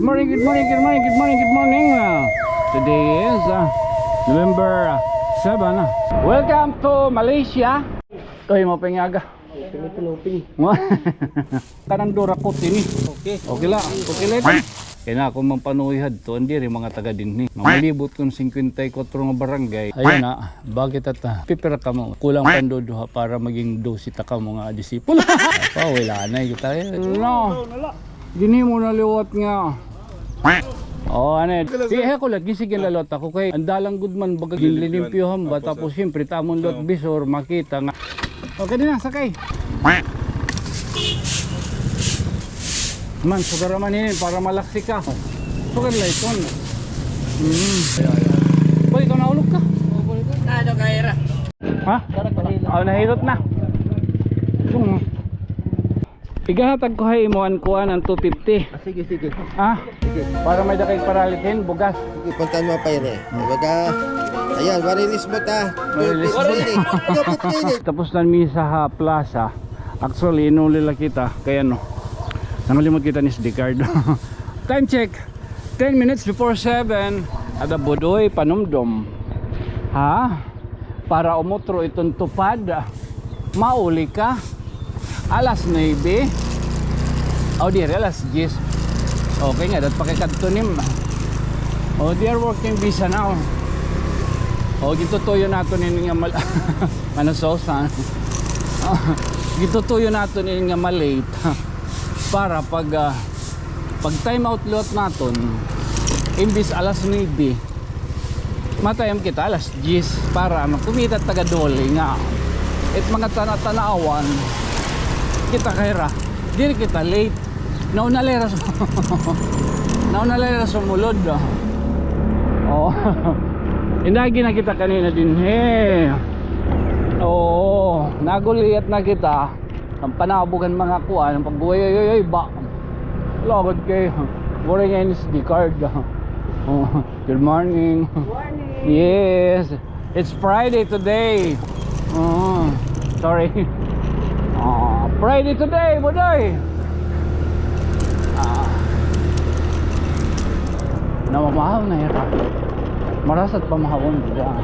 morning, good morning, good morning, good morning, good morning. Today is November 7. Welcome to Malaysia. Uy, mo pengaga. Pinupin. Kanang dura ko tini. Okay. Okay la, okay la. Kaya na akong mampanuhihad to, hindi rin mga taga dinhi. Malibot kong 54 nga barangay. Ayun na, bakit at pipira ka mo? Kulang pandodo para maging 12 ka mga disipulo. Pa, wala na kita. No, gini mo na liwat nga. Oh, ano eh ko lagi sige lalot ako kay andalang gudman baga ginlimpyohan ba tapos siyempre tamon lot bisor makita nga. Okay din na, sakay. Man, sugar naman yun para malaksi ka. Sugar light on. Boy, ikaw nahulog ka? Ano kaira? Ha? Oh, nahilot na. Igahatag ko hay imuan kuan ang 250. Sige. Ha? Sige. Para may dakay paralitin, bugas. Sige, puntahan mo pa yun eh. Baga, ayan, warilis mo ta. Tapos na mi sa plaza. Actually, inulila kita. Kaya no. Nangalimot kita ni SD card. Time check. 10 minutes before 7. Ada bodoy panumdom. Ha? Para umutro itong tupad. Mauli ka. Alas 9. Oh dear, alas 10. Okay nga, dat pakikadtunim. Oh dear, working visa now. Oh, gitutuyo nato ni nga manasosa. Oh, gitutuyo nato ni nga malate. Para pag time out lot naton imbis alas 9 matayam kita alas 10 para kumita taga dole nga at mga tanawan kita kaira diri kita late naunalera sumulod oh indagi na kita kanina din oh naguliyat na kita ang panabugan mga kuan ang pagbuhay ba lagod kay boring SD card. Oh, good morning. Good morning. Yes, it's Friday today. Oh, sorry. Friday today, bodoy. Namamahal na yata. Marasat pamahawon dyan.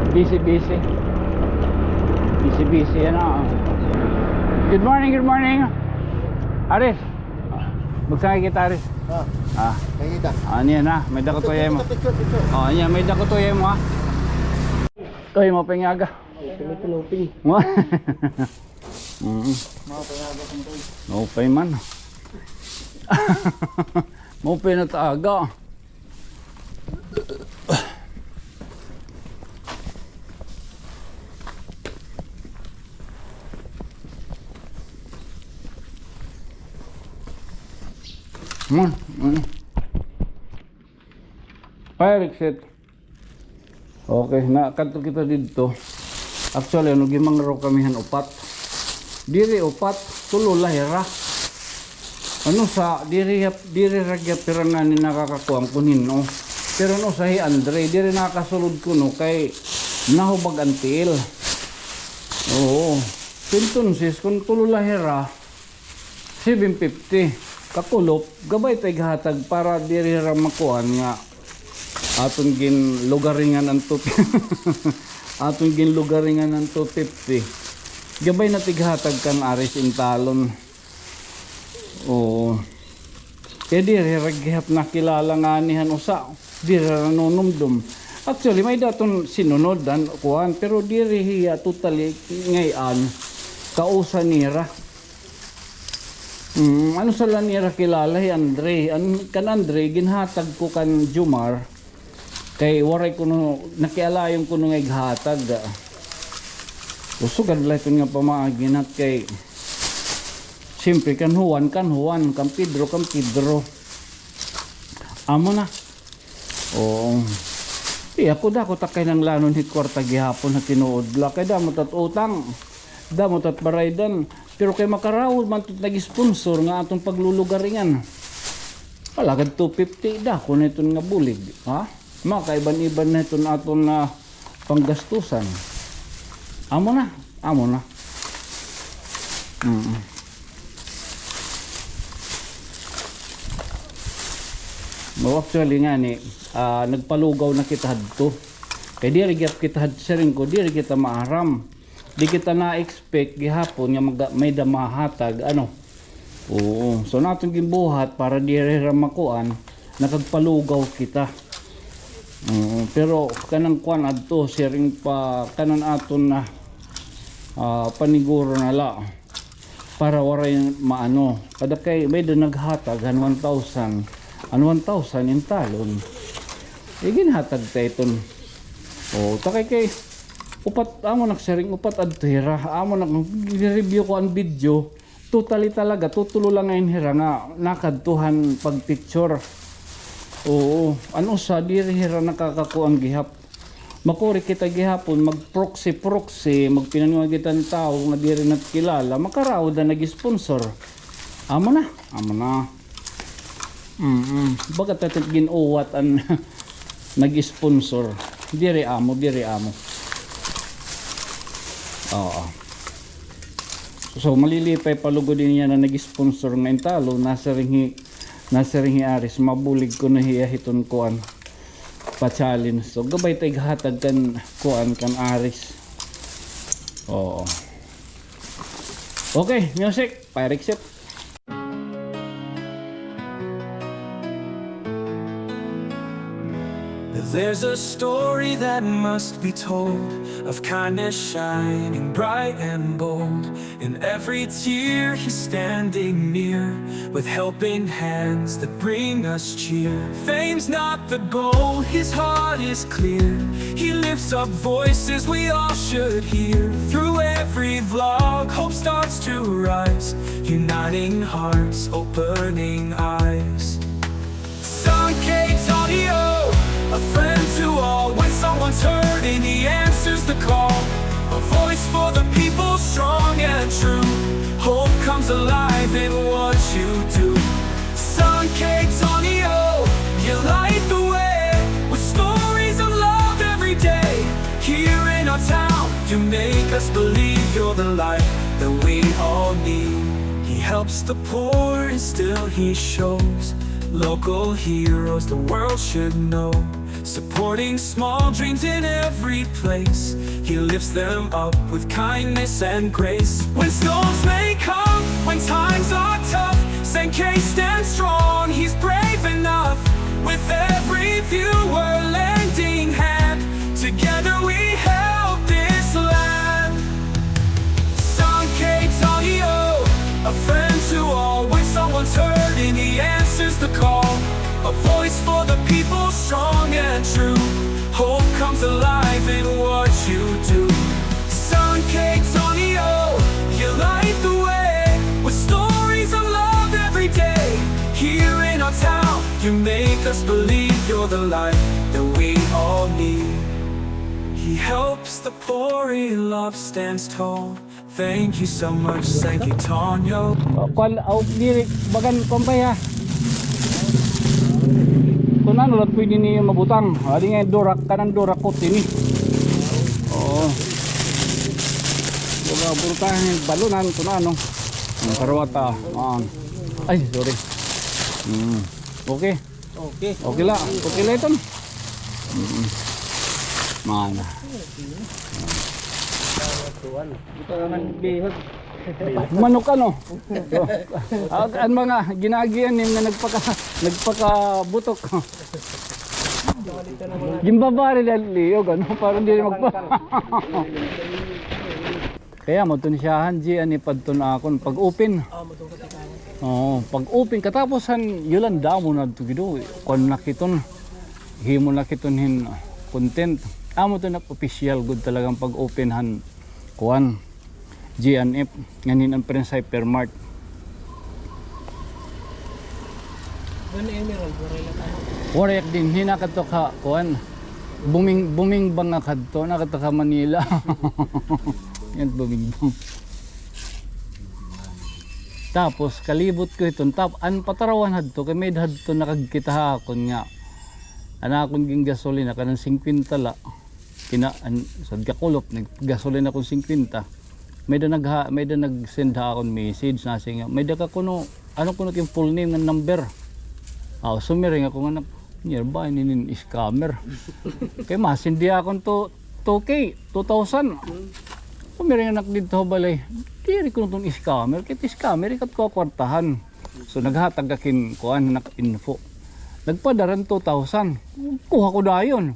Busy ano. Good morning. Aris. Magsakay kita Aris. Nakita. Ano yan ha? May dakotoyay mo. Oh, yan may dakotoyay mo ha. Uy, mo pengaga. Pinupin. Mo pay man. Mo pinataga. Fire exit. Okay, nakato kita dito. Actually, ano gimang raw kamihan upat. Diri upat, tulo lahira. Ano sa diri ragya piranga ni nakakakuang kunin no. Pero no sa Andre, diri nakasulod ko no kay nahubag antil. Oo. Entonces, kung tulo lahira 750. Kakulop gabay tay gihatag para diri ra makuan nga aton gin lugaringan ang 250 aton gin lugaringan ang 250 gabay na tighatag kan aris intalon. Oo, kaya diri ra gihap nakilala nga nihan usa diri ra nanumdum. Actually may daton sinunodan kuan pero diri hiya totally ngayon kausa nira. Ano sa lanira kilala Andre? Kan Andre ginhatag ko kan Jumar kay waray kuno nakialayon kuno nga ighatag. Usog adlay kun nga pamaaginat kay siyempre kan Juan kan Pedro amo na. Oo. Ako da ko takay ng lanon hit kwarta gihapon na tinuod la kay damot at utang. Damot at baraydan. Pero kay makarawod man ito nag-sponsor nga atong paglulugaringan. Palagad 250 da kung ito nga bulig. Ha? Makaiban-iban na ito na atong panggastusan. Amo na. No, actually nga ni nagpalugaw na kita hadto. Kay di gyud kita had siring ko, di kita maaram. Di kita na-expect gihapon nga may damahatag ano. Oo, so naton gimbuhat para di ra makuan, nakagpalugaw kita. Pero kanang kuan adto siring pa kanan aton na paniguro na la para waray maano. Kada kay may naghatag 1,000. An 1,000 in talon. Ginhatag tayton. Takay kay upat amo nagsaring upat adtira. Amo nak review ko ang video. Totally talaga tutulo lang ngayon hira nga nakadtuhan pag picture. Oo, ano sa diri hira nakakakuha ang gihap. Makuri kita gihapon mag proxy magpinanungan kita ng tao nga diri nat kilala makaraw da nag-sponsor. Amo na. Baga tatit ginuwat an nag-sponsor. Diri amo. Oo. So malilipay palugo din niya na nag-sponsor nga intalo nasa ringhi aris mabulig ko na hiyahiton kuan pa-challenge. So gabay tay hatag kan kuan kan aris. Oo. Okay, music, Pyrex it. There's a story that must be told of kindness shining bright and bold. In every tear he's standing near with helping hands that bring us cheer. Fame's not the goal, his heart is clear. He lifts up voices we all should hear. Through every vlog hope starts to rise, uniting hearts, opening eyes. Son K. Tonio, a friend to all. When someone's hurting, he answers the call. A voice for the people, strong and true. Hope comes alive in what you do. Son K. Tonio, you light the way with stories of love every day. Here in our town, you make us believe you're the light that we all need. He helps the poor and still he shows local heroes the world should know. Supporting small dreams in every place, he lifts them up with kindness and grace. When storms may come, when times are tough, Sankei stands strong, he's brave enough. With every viewer lending hand, together we help this land. Sankei Tonio, a friend to all. When someone's hurting, he answers the call. A voice for the people, strong and true. Hope comes alive in what you do. Son K. Tonio, you light the way with stories of love every day. Here in our town, you make us believe you're the light that we all need. He helps the poor, he love stands tall. Thank you so much, Sankei Tonio. Kwan out diri bagan kompaya. Kunan ulat pwede niyo mabutang. Adi nga durak kanan durak ko tini. Oo. Wala burutahin balunan kunan no. Karwata. Ay, sorry. Okay. Okay la. Okay la ito. Mana. Manok ano? Ang mga ginagian nim na nagpakabutok. Gimbabari liyo gano para hindi magpa. Kaya mo tun siyahan ji ani padton akon pag open. Pag open katapusan yulanda mo na tugido kon nakiton. Himo nakiton hin content. Amo to na official good talagang pag open han kuan. GNF nganin ang Prince Hypermart. Warek din hinakato ka kuan. Buming bang nga kadto nakato ka Manila. Yan buming bang. Tapos kalibot ko iton an patarawan hadto kay med hadto nakagkita akon nga. Ana akon ging gasolina kanang 50 la. Kina sad kakulop naggasolina akong 50. may da nag-send ha akong message na nga may da ka kuno ano kuno yung full name ng number. Sumiring ako nga nearby ninin scammer. Kay mas hindi akong 2K 2,000. Sumiring anak dito balay. Diri ko nung scammer, kay scammer ikat ko kwartahan. So naghatag akin kuan nak info. Nagpadaran 2,000. Kuha ko dayon.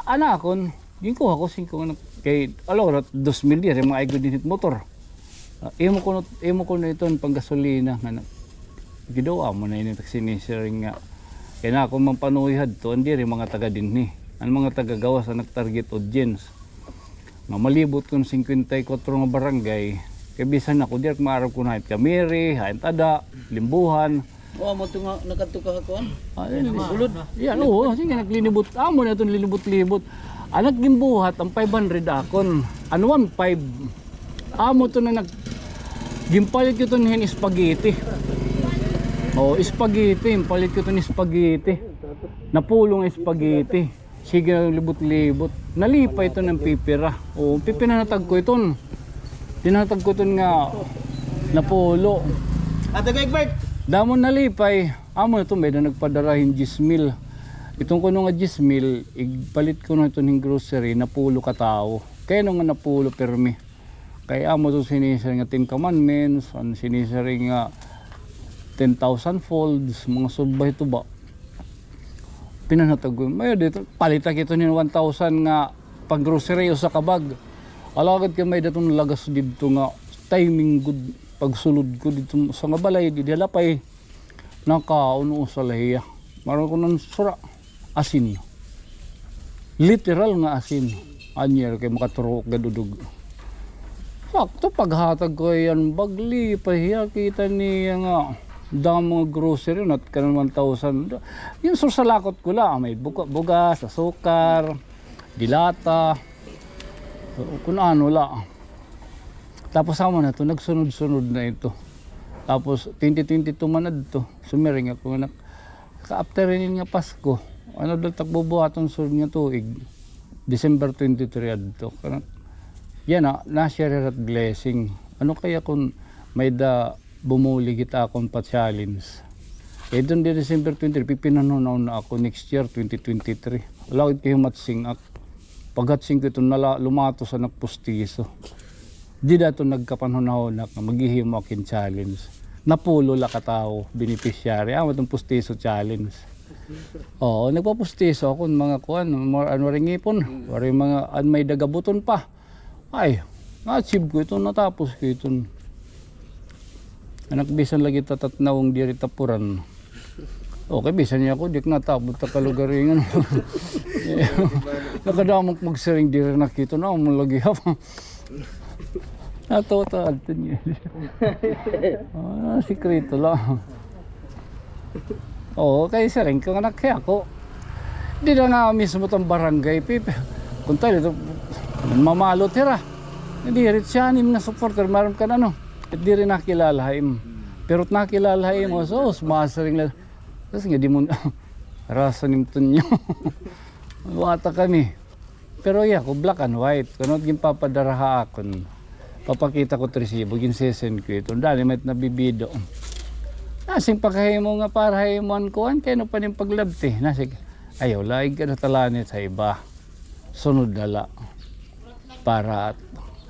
Ana akon, yung kuha ko 5 anak kay alora 2,000 dir mga igod dinit motor. Imo ko na iton pang gasolina nga gidawa mo na ini taxi-sharing nga. Kaya na ako mampanuhad to andi rin mga taga dinhi. Ang mga taga gawas na nag-target audience. Nga malibot kung 54 nga barangay. Kaya bisan ako diyak maarap ko na Kamiri, Haintada, Limbuhan. Mo to nga nakatuka ko. Sulod. Yan oo, sige naglinibot. Amo na itong linibot-libot. Anak gimbuhat ang 500 akon. Ano 1.5. Amo to na gimpalit ko to nihin spaghetti. Spaghetti, palit ko to ni spaghetti. Napulong spaghetti. Sige libot-libot. Nalipay ito ng pipira. Pipinanatag ko ito. Tinatag ko ito nga napulo. Ate Egbert. Damon nalipay. Amo na ito may na nagpadarahin 10,000. Itong kuno nga 10,000, igpalit ko na ito ng grocery, napulo ka tao. Kaya nung nga napulo permi. Kaya amo ito sinisari nga 10 commandments, sinisari nga 10,000 folds, mga subay ito ba. Pinanatag ko, may dito, palitak ito ng 1,000 nga pag grocery o sa kabag. Alagad ka may datong lagas dito nga timing good pagsulod ko dito sa nga balay, di halapay nakauno sa lahiya. Maroon ko ng sura, asin. Literal nga asin. Anyer kay makaturok gadudug. Sakto paghatag ko yan bagli pahiya kita niya nga damo grocery nat kanon 1,000. Yung sursalakot ko lang may bugas, asukar, dilata. Kung ano la. Tapos amo na to nagsunod-sunod na ito. Tapos 2022 man adto sumiring ako nga ka-after rin nga Pasko. Ano dal takbubuhaton sud nga tuig. December 23 adto. Yan na-share at blessing. Ano kaya kung may bumuli kita akong pa-challenge. Eh doon di December 23 pipinanunaw na ako next year 2023. Lawid kayo matsing ak. Paghatsing ko ito lumato sa nagpustiso. Di dato nagkapanhunaw na maghihimo akin challenge. Napulo la katao, beneficiary. Itong pustiso challenge. Nagpapustiso ako mga kuan, ano ring ipon, wari mga may dagabuton pa. Ay, na-achieve ko ito, natapos ko ito. Anak bisan lagi tatatnawang diri tapuran. Okay, bisan niya ako, dik natapos ta kalugaringan. Nakadamok magsiring diri nakita na, lagi hapa. Natotoo niya. Sikreto lang. Kaya siring ko anak kaya ako. Di na nga mismo itong barangay, Pipe. Kung tayo ito, mamalo tira. Hindi rin siya anim na supporter, maroon ka na at di rin nakilalahaim. Pero nakilalahaim mo, sumasaring lang. Kasi nga di mo, rasa nimton nyo. Wata kami. Pero ko black and white. Kung yung papadaraha ako, papakita ko resibo, ginsesend ko ito. Dali may nabibido. Nasing pagkahimo nga para haimuan ko, kaya no pa rin paglabti. Nasing, ayaw, laig ka na talanit sa iba. Sunod nala. Para at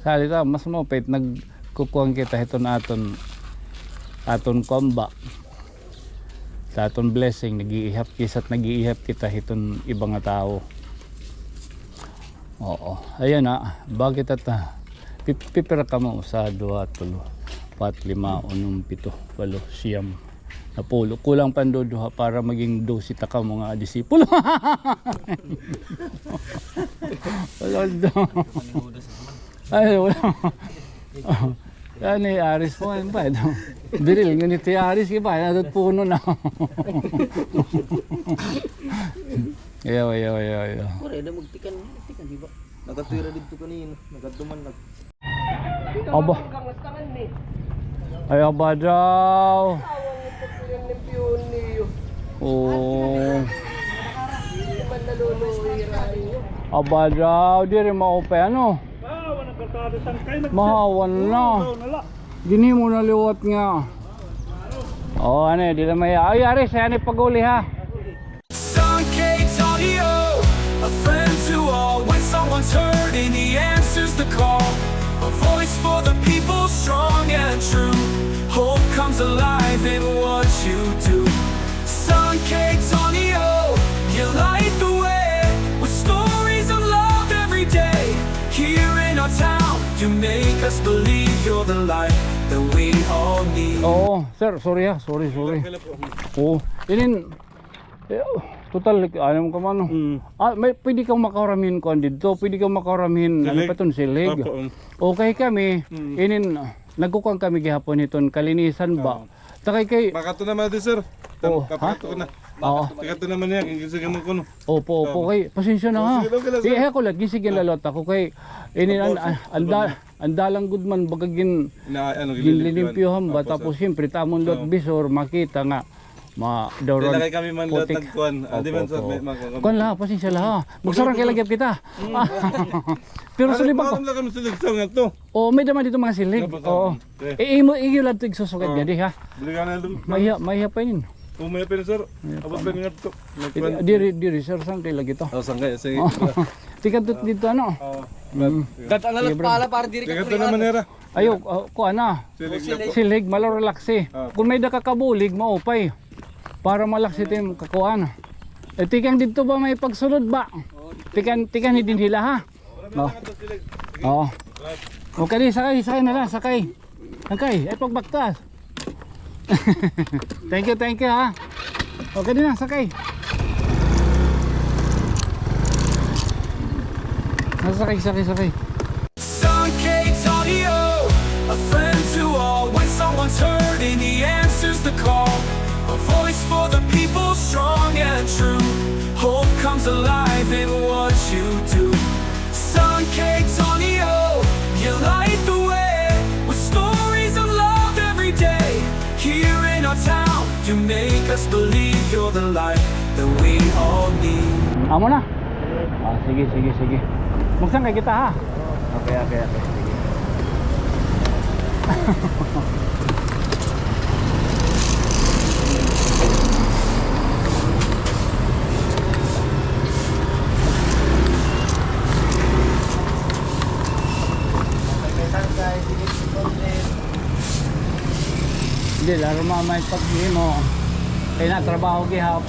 salita, mas mapait, nagkukuhan kita ito na aton komba. Sa aton blessing, nag-iihap kisa't nag-iihap kita itong ibang tao. Ayan bakit pipira ka mo sa 2, 3, 4, 5, 6, 7, 8, 9, napulo. Kulang pandoduha para maging 12 ka mga disipulo. Wala daw. Ay, wala. Yan Aris po. Biril, ngunit Aris iba. Nadot puno na. Ayaw. Kore na magtikan di ba? Nagatwira dito kanina, nagatuman nag. Aba. Ay aba daw. Aba daw, di rin maupay ano. Mahawan na. Gini mo na liwat nga. Oh, ano, di na may... Ay, Aris, ano pag-uli ha? Suncade's audio, a friend to all. When someone's hurting, he answers the call. A voice for the people, strong and true. Hope comes alive in what you do. Suncade's audio, you light the way with stories of love every day. Here in our town, you make us believe you're the light that we all need. Oo, sir, sorry ha. Sorry. Oo. Inin... Total, ano mo ka man. Pwede kang makaramihin ko dito. Pwede kang makaramihin, ano pa itong silig. Okay kami, inin, nagkukang kami gihapon iton, kalinisan ba? Takay kay... Baka ito naman din, sir. Oo, Kapakato ko na. Oo. Baka ito naman yan. Ginsigan mo ko, no? Opo, kay, pasensya na ha. Sige, okay lang, sir. Ako lang, gisigin lalot ako kay, inin, andalang good man, bagagin, ginlilimpyohan ba? Tapos siyempre, tamon lot bisor, makita nga, Dila kay kami man lahat nagkuhan. Di man, sir. Kuan la, pasensya la ha. Magsarang kay lagyap kita. Pero sulit ba ko? Ano lang kami siligsaw nga to? Oh, may daman dito mga silig. Oo. Iyo lang ito igsusukad niya di ha. Bili ka na doon. Mahiya pa yun. Umaya pa rin, sir. Abot pa rin nga to. Diri sir, saan kayo lagi to? Sangkay. Sige. Tika dito ano? Datanalat pala para diri Tika ito naman, era. Ayo, ko ana. Silig, malo relaxi. Kung may dakabulig, maupay. Para malaksi tayo kakuan. Tikang dito ba may pagsunod ba? Tikan din hila ha. Oo. Okay, sakay na lang, sakay. Sakay, ay pagbaktas. Thank you ha. Okay din na, sakay. Sakay. Suncade's audio, a friend to all. When someone's hurting, he answers the call. A voice for the people, strong and true. Hope comes alive in what you do. Suncade's audio, you light the way with stories of love every day. Here in our town, you make us believe you're the light that we all need. Amo na. Sige. Magsangkay kita ha. Okay. Sige. Hindi, laro mamay pag-iwi mo. Kaya na, trabaho gihap.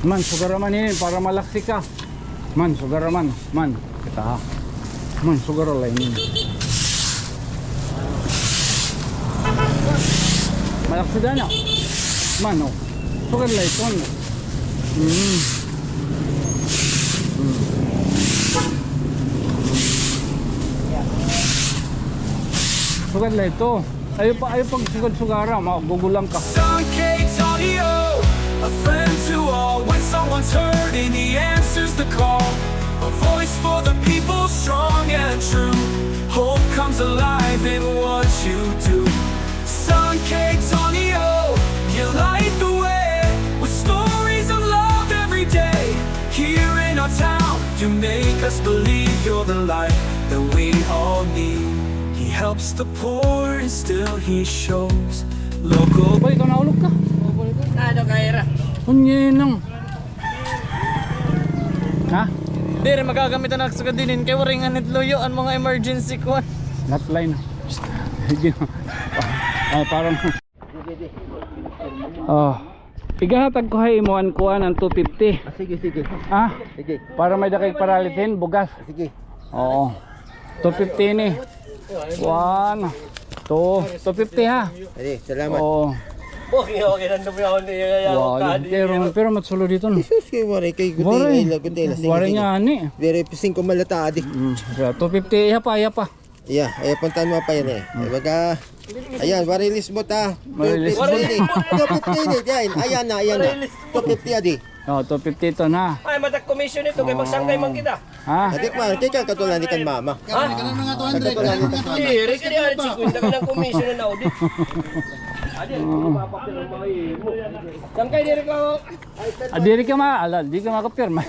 Man, sugaraman ini para malaksi ka. Man, sugaraman. Man, kita ha. Man, sugarala ini. Malaksi dah na. Man, oh. Sugarala ito. Sugarala ito. Ayaw pag sugara, magugulang ka. Suncade's audio, a friend to all. When someone's hurting, he answers the call. A voice for the people, strong and true. Hope comes alive in what you do. Suncade's audio, you light the way with stories of love every day. Here in our town, you make us believe you're the light that we all need. He helps the poor and still he shows local. Boy, ikaw naulog ka. Ano kaya ra? Kunyenang. Ha? Dire magagamit ang nagsugandinin kay waringan nitluyo ang mga emergency kuan. Hotline. Parang igahatag ko hay imo an kuan ang 250. Sige. Sige. Para may dakay paralitin bugas. Sige. Oo. 250 ni. 1 250 ha. Adi, salamat. Oo. Okay, nandun ako niya. Wow, pero matsulo dito no. Jesus kay wari kay Wari. gudeng la Wari nga ani. Dire 5 malata adi. Yeah, 250 iha pa. Yeah, ay puntahan mo pa yan eh. Ay baga ayan, wari lisbot ha. Wari lisbot. 250 yan. Ayan na. 250 adi. Oh, 250 ito na. Ay, matak commission ito. Kaya magsanggay man kita. Ha? Adi pa, kay ka katulan ni kan mama. Ha? Katulan ni kan mama. Hindi, kaya ari 50 ka ng commission na audit. Adi, mapapakil ng mga imo. Sangkay diri ka. Diri ka di ka makapirma.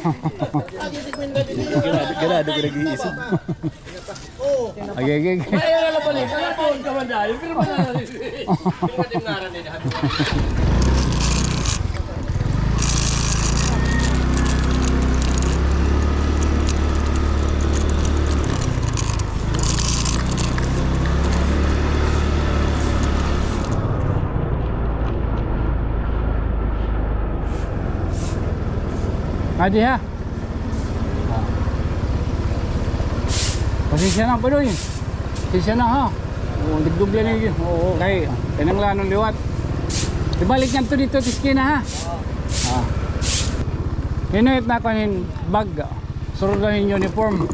Ganado ko nag-iisip. Okay. Ay, ala pala. Kaya po ka man dahil. Pero man na. Pero ka tingnaran nila. Adi ha. Pasensya na pa doon. Pasensya na ha. Oo, digduglan niyo. Oo, okay. Pinanglan ng liwat. Ibalik niyan to dito tiskina ha. Hinuit na kanin bag. Surugan yung uniform.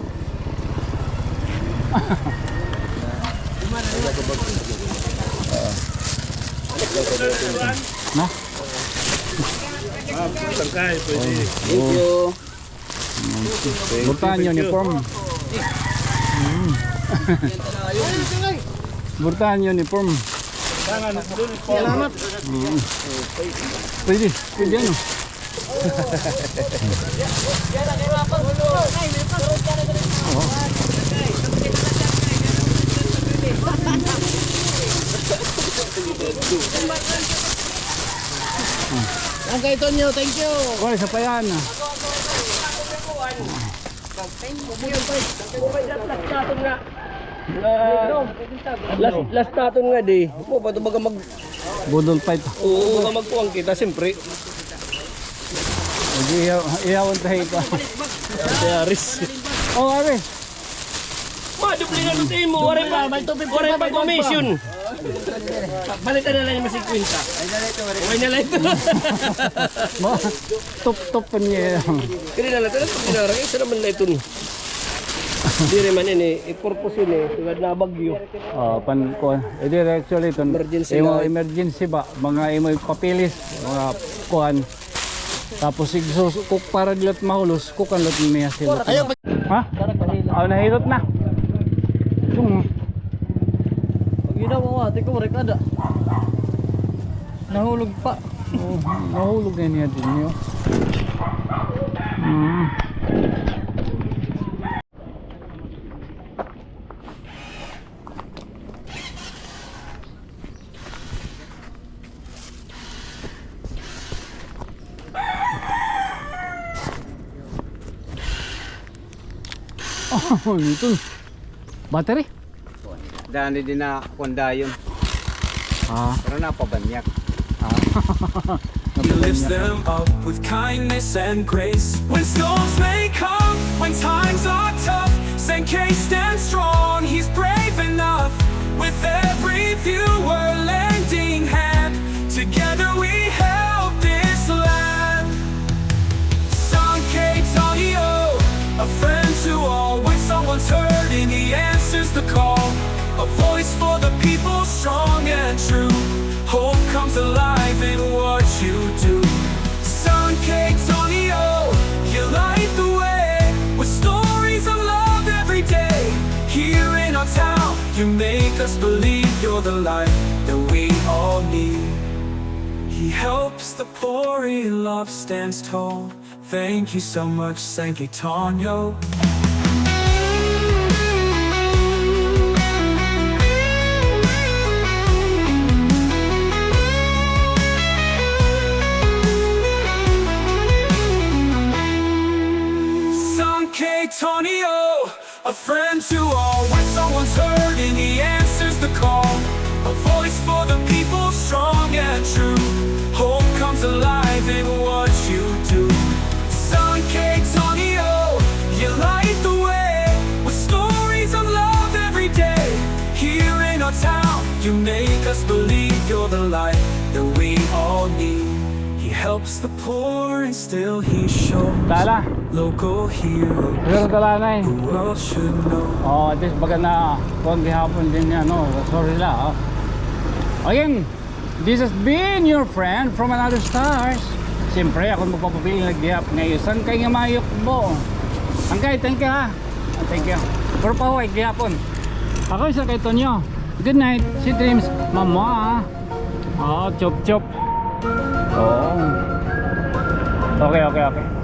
Na? Tangkay, pwede. Thank you. Burtahan yung uniform. Burtahan yung uniform. Salamat. Pwede ano? Okay, Tonyo, thank you. Wala, isa pa yan. Last natin nga di. Mo pa baga mag Budol fight. baga magkuang kita siyempre. Hindi iyawan tayo ito. Yaris. Oh, Ari. Ma, dupli na lutin mo. Waray pa commission. Balitan na lang yung masig kwinta. Okay na lang ito. Top pa niya. Kaya na lang ito. Ginarang isa naman na ito. Hindi rin man yun eh. I-purpose yun eh. Tulad na bagyo. Pan ko. Actually ito. Emergency Imo na. emergency ba? Mga imo papilis, mga kuan. Tapos kuk para dilat mahulos, kukan lot niya sila. Ha? Nahilot na. Ginawa mo ate ko, rekada. Nahulog pa. Nahulog na niya din yun. Oh, ito. Battery? Dani din na kondayon. Pero napabanyak. He lifts them up with kindness and grace. When storms may come, when times are tough, Sankey stands strong, he's brave enough. With every viewer lending hand, together we help this land. Sankey Tonyo, a friend to all. When someone's hurting, he answers the call. A voice for the people, strong and true. Hope comes alive in what you do. Sankey Tonyo, you light the way with stories of love every day. Here in our town, you make us believe you're the light that we all need. He helps the poor, he love stands tall. Thank you so much, Sankey Tonyo. Tonyo, a friend to all. When someone's hurting, he answers the call. A voice for the people, strong and true. Hope comes alive in what you do. Sankey Tonyo, you light the way with stories of love every day. Here in our town, helps the poor and still he shows Tala. local hero Pero tala na eh. the world should know. Oh, at least baga na kundi hapon din yan, no? Sorry la, oh. Again, this has been your friend from another stars. Siyempre, ako magpapapili nag-gihap ngayon. Saan kayo nga mayukbo? Angkay, thank you ha. Thank you. Pero pa huwag gihapon. Ako isa kay Tonyo. Good night. Sweet dreams. Mama. Oh, chop chop. Oh. Okay.